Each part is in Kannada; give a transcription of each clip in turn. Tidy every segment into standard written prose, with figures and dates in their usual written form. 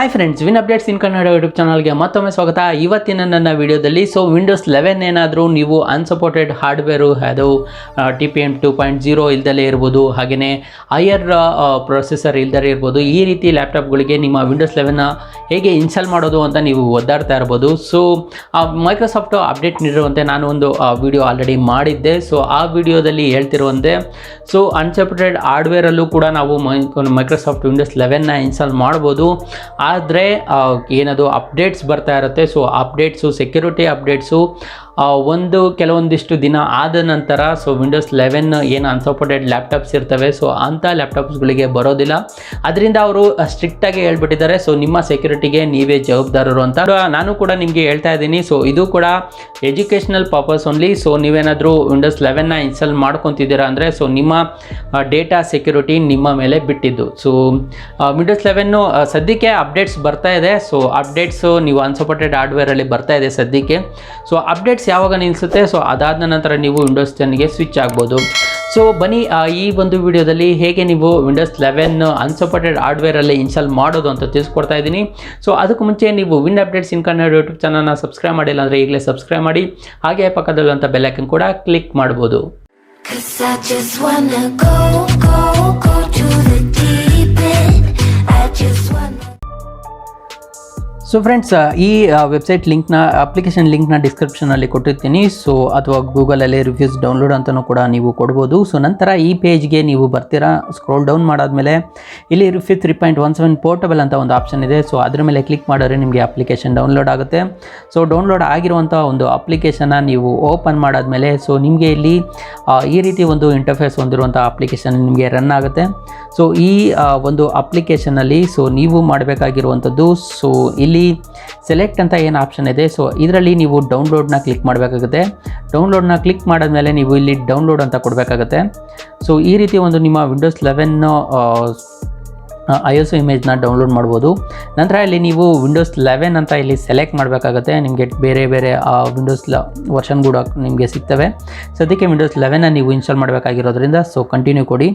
Hi friends, win updates in Kannada YouTube ಚಾನಲ್ಗೆ ಮತ್ತೊಮ್ಮೆ ಸ್ವಾಗತ. ಇವತ್ತಿನ ನನ್ನ ವಿಡಿಯೋದಲ್ಲಿ ವಿಂಡೋಸ್ 11 ಏನಾದರೂ ನೀವು ಅನ್ಸಪೋರ್ಟೆಡ್ ಹಾರ್ಡ್ವೇರು ಅದು TPM 2.0 ಇಲ್ದಲೇ ಇರ್ಬೋದು, ಹಾಗೆಯೇ ಹೈಯರ್ ಪ್ರೊಸೆಸರ್ ಇಲ್ದಲೇ ಇರ್ಬೋದು. ಈ ರೀತಿ ಲ್ಯಾಪ್ಟಾಪ್ಗಳಿಗೆ ನಿಮ್ಮ ವಿಂಡೋಸ್ 11 ಹೇಗೆ ಇನ್ಸ್ಟಾಲ್ ಮಾಡೋದು ಅಂತ ನೀವು ಒದ್ದಾಡ್ತಾ ಇರ್ಬೋದು. ಮೈಕ್ರೋಸಾಫ್ಟ್ ಅಪ್ಡೇಟ್ ನೀಡಿರುವಂತೆ ನಾನು ಒಂದು ವಿಡಿಯೋ ಆಲ್ರೆಡಿ ಮಾಡಿದ್ದೆ. ಆ ವಿಡಿಯೋದಲ್ಲಿ ಹೇಳ್ತಿರುವಂತೆ ಅನ್ಸಪೋರ್ಟೆಡ್ ಹಾರ್ಡ್ವೇರಲ್ಲೂ ಕೂಡ ನಾವು ಮೈಕ್ರೋಸಾಫ್ಟ್ ವಿಂಡೋಸ್ 11 ಇನ್ಸ್ಟಾಲ್ ಮಾಡ್ಬೋದು. ಆದರೆ ಏನದು ಅಪ್ಡೇಟ್ಸ್ ಬರ್ತಾ ಇರುತ್ತೆ. ಅಪ್ಡೇಟ್ಸು, ಸೆಕ್ಯೂರಿಟಿ ಅಪ್ಡೇಟ್ಸು ಕೆಲವೊಂದಿಷ್ಟು ದಿನ ಆದ ನಂತರ ವಿಂಡೋಸ್ 11 ಏನು ಅನ್ಸಪೋರ್ಟೆಡ್ ಲ್ಯಾಪ್ಟಾಪ್ಸ್ ಇರ್ತವೆ, ಅಂಥ ಲ್ಯಾಪ್ಟಾಪ್ಸ್ಗಳಿಗೆ ಬರೋದಿಲ್ಲ. ಅದರಿಂದ ಅವರು ಸ್ಟ್ರಿಕ್ಟಾಗಿ ಹೇಳ್ಬಿಟ್ಟಿದ್ದಾರೆ, ನಿಮ್ಮ ಸೆಕ್ಯೂರಿಟಿಗೆ ನೀವೇ ಜವಾಬ್ದಾರರು ಅಂತ ನಾನು ಕೂಡ ನಿಮಗೆ ಹೇಳ್ತಾ ಇದ್ದೀನಿ. ಇದು ಕೂಡ ಎಜುಕೇಷನಲ್ ಪರ್ಪಸ್ ಓನ್ಲಿ. ನೀವೇನಾದರೂ ವಿಂಡೋಸ್ 11 ಇನ್ಸ್ಟಾಲ್ ಮಾಡ್ಕೊತಿದ್ದೀರಾ ಅಂದರೆ ನಿಮ್ಮ ಡೇಟಾ ಸೆಕ್ಯೂರಿಟಿ ನಿಮ್ಮ ಮೇಲೆ ಬಿಟ್ಟಿದ್ದು. ವಿಂಡೋಸ್ 11 ಸದ್ಯಕ್ಕೆ ಅಪ್ಡೇಟ್ಸ್ ಬರ್ತಾ ಇದೆ. ಅಪ್ಡೇಟ್ಸು ನೀವು ಅನ್ಸಪೋರ್ಟೆಡ್ ಹಾರ್ಡ್ವೇರಲ್ಲಿ ಬರ್ತಾ ಇದೆ ಸದ್ಯಕ್ಕೆ. ಅಪ್ಡೇಟ್ಸ್ ಯಾವಾಗ ನಿಲ್ಲಿಸುತ್ತೆ, ಅದಾದ ನಂತರ ನೀವು ವಿಂಡೋಸ್ 10ಗೆ ಸ್ವಿಚ್ ಆಗ್ಬೋದು. ಬನ್ನಿ ಈ ಒಂದು ವಿಡಿಯೋದಲ್ಲಿ ಹೇಗೆ ನೀವು ವಿಂಡೋಸ್ 11 ಅನ್ಸಪೋರ್ಟೆಡ್ ಹಾರ್ಡ್ವೇರಲ್ಲಿ ಇನ್ಸ್ಟಾಲ್ ಮಾಡೋದು ಅಂತ ತಿಳಿಸ್ಕೊಡ್ತಾ ಇದ್ದೀನಿ. ಅದಕ್ಕೂ ಮುಂಚೆ ನೀವು win updates in Kannada YouTube ಚಾನಲ್ನ ಸಬ್ಸ್ಕ್ರೈಬ್ ಮಾಡಿಲ್ಲ ಅಂದರೆ ಈಗಲೇ ಸಬ್ಸ್ಕ್ರೈಬ್ ಮಾಡಿ, ಹಾಗೆ ಪಕ್ಕದಲ್ಲಿರುವಂಥ ಬೆಲ್ ಐಕನ್ ಕೂಡ ಕ್ಲಿಕ್ ಮಾಡ್ಬೋದು. ಫ್ರೆಂಡ್ಸ್, ಈ ವೆಬ್ಸೈಟ್ ಲಿಂಕ್ನ, ಅಪ್ಲಿಕೇಶನ್ ಲಿಂಕ್ನ ಡಿಸ್ಕ್ರಿಪ್ಷನಲ್ಲಿ ಕೊಟ್ಟಿರ್ತೀನಿ. ಅಥವಾ ಗೂಗಲಲ್ಲಿ ರಿವ್ಯೂಸ್ ಡೌನ್ಲೋಡ್ ಅಂತಲೂ ಕೂಡ ನೀವು ಕೊಡ್ಬೋದು. ನಂತರ ಈ ಪೇಜ್ಗೆ ನೀವು ಬರ್ತೀರಾ. ಸ್ಕ್ರೋಲ್ ಡೌನ್ ಮಾಡಾದಮೇಲೆ ಇಲ್ಲಿ 3.17 ಪೋರ್ಟಬಲ್ ಅಂತ ಒಂದು ಆಪ್ಷನ್ ಇದೆ. ಅದ್ರ ಮೇಲೆ ಕ್ಲಿಕ್ ಮಾಡಿದ್ರೆ ನಿಮಗೆ ಅಪ್ಲಿಕೇಶನ್ ಡೌನ್ಲೋಡ್ ಆಗುತ್ತೆ. ಡೌನ್ಲೋಡ್ ಆಗಿರುವಂಥ ಒಂದು ಅಪ್ಲಿಕೇಶನ್ನ ನೀವು ಓಪನ್ ಮಾಡಾದಮೇಲೆ ನಿಮಗೆ ಇಲ್ಲಿ ಈ ರೀತಿ ಒಂದು ಇಂಟರ್ಫೇಸ್ ಹೊಂದಿರುವಂಥ ಅಪ್ಲಿಕೇಶನ್ ನಿಮಗೆ ರನ್ ಆಗುತ್ತೆ. ಈ ಒಂದು ಅಪ್ಲಿಕೇಶನಲ್ಲಿ ನೀವು ಮಾಡಬೇಕಾಗಿರುವಂಥದ್ದು ಇಲ್ಲಿ ಸೆಲೆಕ್ಟ್ ಅಂತ ಏನು ಆಪ್ಷನ್ ಇದೆ, ಇದರಲ್ಲಿ ನೀವು ಡೌನ್ಲೋಡ್ನ ಕ್ಲಿಕ್ ಮಾಡಬೇಕಾಗುತ್ತೆ. ಡೌನ್ಲೋಡ್ನ ಕ್ಲಿಕ್ ಮಾಡಿದ್ಮೇಲೆ ನೀವು ಇಲ್ಲಿ ಡೌನ್ಲೋಡ್ ಅಂತ ಕೊಡಬೇಕಾಗುತ್ತೆ. ಈ ರೀತಿ ಒಂದು ನಿಮ್ಮ ವಿಂಡೋಸ್ 11 ISO ಇಮೇಜ್ನ ಡೌನ್ಲೋಡ್ ಮಾಡ್ಬೋದು. ನಂತರ ಇಲ್ಲಿ ನೀವು ವಿಂಡೋಸ್ 11 ಅಂತ ಇಲ್ಲಿ ಸೆಲೆಕ್ಟ್ ಮಾಡಬೇಕಾಗುತ್ತೆ. ನಿಮಗೆ ಬೇರೆ ಬೇರೆ ವಿಂಡೋಸ್ ವರ್ಷನ್ ಕೂಡ ನಿಮಗೆ ಸಿಗ್ತವೆ. ಸದ್ಯಕ್ಕೆ ವಿಂಡೋಸ್ 11 ನೀವು ಇನ್ಸ್ಟಾಲ್ ಮಾಡಬೇಕಾಗಿರೋದ್ರಿಂದ ಕಂಟಿನ್ಯೂ ಕೊಡಿ.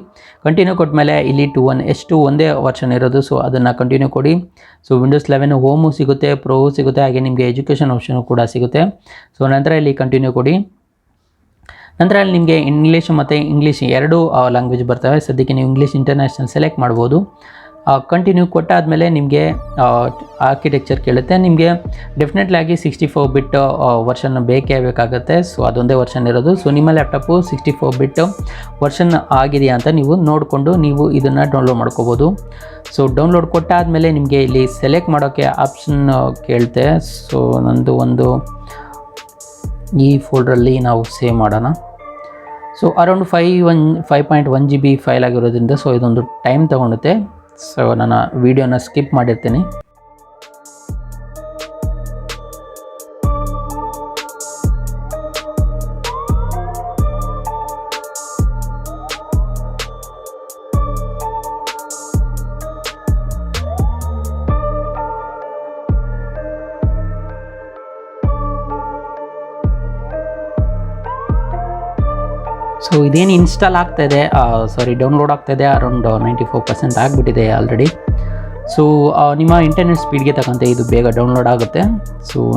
ಕಂಟಿನ್ಯೂ ಕೊಟ್ಟ ಮೇಲೆ ಇಲ್ಲಿ 2.1 ಒಂದೇ ವರ್ಷನ್ ಇರೋದು, ಅದನ್ನು ಕಂಟಿನ್ಯೂ ಕೊಡಿ. ವಿಂಡೋಸ್ 11 ಹೋಮು ಸಿಗುತ್ತೆ, ಪ್ರೋ ಸಿಗುತ್ತೆ, ಹಾಗೆ ನಿಮಗೆ ಎಜುಕೇಷನ್ ಆಪ್ಷನು ಕೂಡ ಸಿಗುತ್ತೆ. ನಂತರ ಇಲ್ಲಿ ಕಂಟಿನ್ಯೂ ಕೊಡಿ. ನಂತರ ಅಲ್ಲಿ ನಿಮಗೆ ಇಂಗ್ಲೀಷ್ ಎರಡೂ ಲ್ಯಾಂಗ್ವೇಜ್ ಬರ್ತವೆ. ಸದ್ಯಕ್ಕೆ ನೀವು ಇಂಗ್ಲೀಷ್ ಇಂಟರ್ನ್ಯಾಷನಲ್ ಸೆಲೆಕ್ಟ್ ಮಾಡ್ಬೋದು. ಕಂಟಿನ್ಯೂ ಕೊಟ್ಟಾದಮೇಲೆ ನಿಮಗೆ ಆರ್ಕಿಟೆಕ್ಚರ್ ಕೇಳುತ್ತೆ. ನಿಮಗೆ ಡೆಫಿನೆಟ್ಲಿ ಆಗಿ 64 ಬಿಟ್ ವರ್ಷನ್ ಬೇಕೇ ಬೇಕಾಗುತ್ತೆ. ಅದೊಂದೇ ವರ್ಷನ್ ಇರೋದು. ನಿಮ್ಮ ಲ್ಯಾಪ್ಟಾಪು 64 ಬಿಟ್ ವರ್ಷನ್ ಆಗಿದೆಯಾ ಅಂತ ನೀವು ನೋಡಿಕೊಂಡು ನೀವು ಇದನ್ನು ಡೌನ್ಲೋಡ್ ಮಾಡ್ಕೋಬೋದು. ಡೌನ್ಲೋಡ್ ಕೊಟ್ಟಾದಮೇಲೆ ನಿಮಗೆ ಇಲ್ಲಿ ಸೆಲೆಕ್ಟ್ ಮಾಡೋಕ್ಕೆ ಆಪ್ಷನ್ ಕೇಳುತ್ತೆ. ನಂದು ಒಂದು ಈ ಫೋಲ್ಡ್ರಲ್ಲಿ ನಾವು ಸೇವ್ ಮಾಡೋಣ. ಅರೌಂಡ್ 5.1 GB ಫೈಲ್ ಆಗಿರೋದ್ರಿಂದ ಇದೊಂದು ಟೈಮ್ ತೊಗೊಳುತ್ತೆ. ನಾನು ವಿಡಿಯೋನ ಸ್ಕಿಪ್ ಮಾಡಿರ್ತೀನಿ. ಇದೇನು ಇನ್ಸ್ಟಾಲ್ ಆಗ್ತಾಯಿದೆ, ಡೌನ್ಲೋಡ್ ಆಗ್ತಾಯಿದೆ. ಅರೌಂಡ್ 94% ಆಗಿಬಿಟ್ಟಿದೆ ಆಲ್ರೆಡಿ. ನಿಮ್ಮ ಇಂಟರ್ನೆಟ್ ಸ್ಪೀಡ್ಗೆ ತಕ್ಕಂತೆ ಇದು ಬೇಗ ಡೌನ್ಲೋಡ್ ಆಗುತ್ತೆ.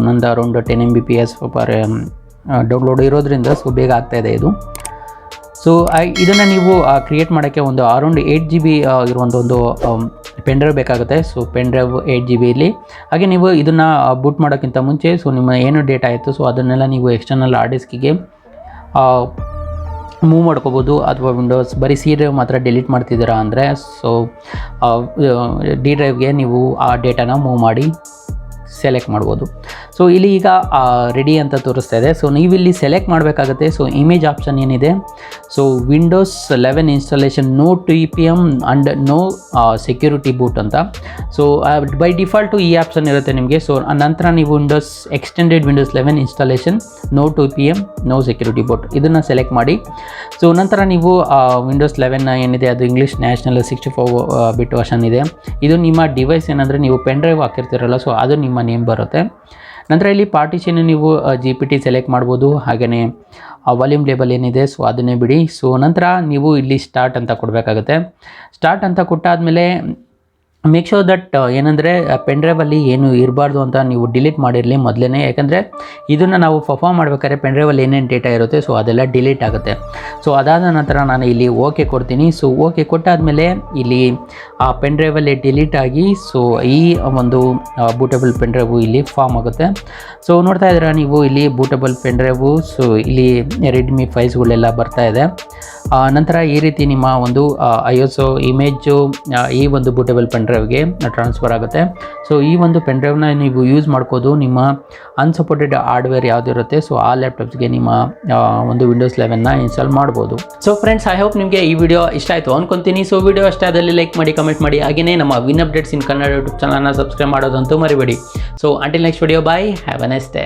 ನಂದು ಅರೌಂಡ್ 10 Mbps ಪರ್ ಡೌನ್ಲೋಡ್ ಇರೋದ್ರಿಂದ ಬೇಗ ಆಗ್ತಾಯಿದೆ ಇದು. ಇದನ್ನು ನೀವು ಕ್ರಿಯೇಟ್ ಮಾಡೋಕ್ಕೆ ಒಂದು ಅರೌಂಡ್ 8 GB ಇರುವಂಥ ಒಂದು ಪೆನ್ ಡ್ರೈವ್ ಬೇಕಾಗುತ್ತೆ. ಪೆನ್ ಡ್ರೈವ್ 8 GB ಇರಲಿ. ಹಾಗೆ ನೀವು ಇದನ್ನು ಬೂಟ್ ಮಾಡೋಕ್ಕಿಂತ ಮುಂಚೆ ನಿಮ್ಮ ಏನು ಡೇಟಾ ಇತ್ತು ಅದನ್ನೆಲ್ಲ ನೀವು ಎಕ್ಸ್ಟರ್ನಲ್ ಹಾರ್ಡ್ ಡಿಸ್ಕಿಗೆ ಮೂವ್ ಮಾಡ್ಕೋಬೋದು. ಅಥವಾ ವಿಂಡೋಸ್ ಬರೀ ಸಿ ಡ್ರೈವ್ ಮಾತ್ರ ಡಿಲೀಟ್ ಮಾಡ್ತಿದ್ದೀರಾ ಅಂದರೆ ಡಿ ಡ್ರೈವ್ಗೆ ನೀವು ಆ ಡೇಟಾನ ಮೂವ್ ಮಾಡಿ ಸೆಲೆಕ್ಟ್ ಮಾಡ್ಬೋದು. ಇಲ್ಲಿ ಈಗ ರೆಡಿ ಅಂತ ತೋರಿಸ್ತಾ ಇದೆ. ನೀವಿಲ್ಲಿ ಸೆಲೆಕ್ಟ್ ಮಾಡಬೇಕಾಗುತ್ತೆ. ಇಮೇಜ್ ಆಪ್ಷನ್ ಏನಿದೆ, windows 11 installation no TPM and no security boot ಅಂತ. ಬೈ ಡಿಫಾಲ್ಟು ಈ ಆಪ್ಷನ್ ಇರುತ್ತೆ ನಿಮಗೆ. ನಂತರ ನೀವು extended windows 11 installation no TPM no security boot ಇದನ್ನು ಸೆಲೆಕ್ಟ್ ಮಾಡಿ. ನಂತರ ನೀವು ವಿಂಡೋಸ್ 11 ಏನಿದೆ ಅದು ಇಂಗ್ಲೀಷ್ ನ್ಯಾಷನಲ್ 64 ಬಿಟ್ ವರ್ಷನ್ ಇದೆ. ಇದು ನಿಮ್ಮ ಡಿವೈಸ್ ಏನಂದರೆ ನೀವು ಪೆನ್ ಡ್ರೈವ್ ಹಾಕಿರ್ತೀರಲ್ಲ, ಅದು ನಿಮ್ಮ ನೇಮ್ ಬರುತ್ತೆ. ನಂತರ ಇಲ್ಲಿ ಪಾರ್ಟಿಷನ್ ನೀವು GPT ಸೆಲೆಕ್ಟ್ ಮಾಡ್ಬೋದು. ಹಾಗೆಯೇ ವಾಲ್ಯೂಮ್ ಲೇಬಲ್ ಏನಿದೆ ಅದನ್ನೇ ಬಿಡಿ. ನಂತರ ನೀವು ಇಲ್ಲಿ ಸ್ಟಾರ್ಟ್ ಅಂತ ಕೊಡಬೇಕಾಗುತ್ತೆ. ಸ್ಟಾರ್ಟ್ ಅಂತ ಕೊಟ್ಟಾದಮೇಲೆ ಮೇಕ್ ಶೋರ್ ದಟ್ ಏನಂದರೆ ಪೆನ್ ಡ್ರೈವಲ್ಲಿ ಏನು ಇರಬಾರ್ದು ಅಂತ ನೀವು ಡಿಲೀಟ್ ಮಾಡಿರಲಿ ಮೊದಲೇ, ಯಾಕಂದರೆ ಇದನ್ನು ನಾವು ಪರ್ಫಾರ್ಮ್ ಮಾಡಬೇಕಾದ್ರೆ ಪೆನ್ ಡ್ರೈವಲ್ಲಿ ಏನೇನು ಡೇಟಾ ಇರುತ್ತೆ ಸೊ ಅದೆಲ್ಲ ಡಿಲೀಟ್ ಆಗುತ್ತೆ. ಸೊ ಅದಾದ ನಂತರ ನಾನು ಇಲ್ಲಿ ಓಕೆ ಕೊಡ್ತೀನಿ. ಸೊ ಓಕೆ ಕೊಟ್ಟಾದಮೇಲೆ ಇಲ್ಲಿ ಆ ಪೆನ್ ಡ್ರೈವಲ್ಲಿ ಡಿಲೀಟ್ ಆಗಿ ಸೊ ಈ ಒಂದು ಬೂಟಬಲ್ ಪೆನ್ ಡ್ರೈವು ಇಲ್ಲಿ ಫಾರ್ಮ್ ಆಗುತ್ತೆ. ಸೊ ನೋಡ್ತಾ ಇದ್ದೀರಾ ನೀವು ಇಲ್ಲಿ ಬೂಟಬಲ್ ಪೆನ್ ಡ್ರೈವು, ಸೊ ಇಲ್ಲಿ ರೆಡ್ಮಿ ಫೈಲ್ಸ್ಗಳೆಲ್ಲ ಬರ್ತಾ ಇದೆ. ನಂತರ ಈ ರೀತಿ ನಿಮ್ಮ ಒಂದು ಐಎಸ್ಒ ಇಮೇಜು ಈ ಒಂದು ಬೂಟಬಲ್ ಪೆನ್ ಡ್ರೈವ್ಗೆ ಟ್ರಾನ್ಸ್ಫರ್ ಆಗುತ್ತೆ. ಸೊ ಈ ಒಂದು ಪೆನ್ ಡ್ರೈವ್ನ ನೀವು ಯೂಸ್ ಮಾಡ್ಕೋದು ನಿಮ್ಮ ಅನ್ಸಪೋರ್ಟೆಡ್ ಹಾರ್ಡ್ವೇರ್ ಯಾವುದಿರುತ್ತೆ ಸೊ ಆ ಲ್ಯಾಪ್ಟಾಪ್ಸ್ಗೆ ನಿಮ್ಮ ಒಂದು ವಿಂಡೋಸ್ 11ನ ಇನ್ಸ್ಟಾಲ್ ಮಾಡ್ಬೋದು. ಸೊ ಫ್ರೆಂಡ್ಸ್, ಐ ಹೋಪ್ ನಿಮಗೆ ಈ ವಿಡಿಯೋ ಇಷ್ಟ ಆಯಿತು ಅಂದ್ಕೊತೀನಿ. ಸೊ ವಿಡಿಯೋ ಇಷ್ಟ ಆದಲ್ಲಿ ಲೈಕ್ ಮಾಡಿ, ಕಮೆಂಟ್ ಮಾಡಿ, ಹಾಗೆಯೇ ನಮ್ಮ win updates in Kannada YouTube ಚಾನಲ್ನ ಸಬ್ಸ್ಕ್ರೈಬ್ ಮಾಡೋದಂತೂ ಮರಿಬೇಡಿ. So until next video, bye, have a nice day.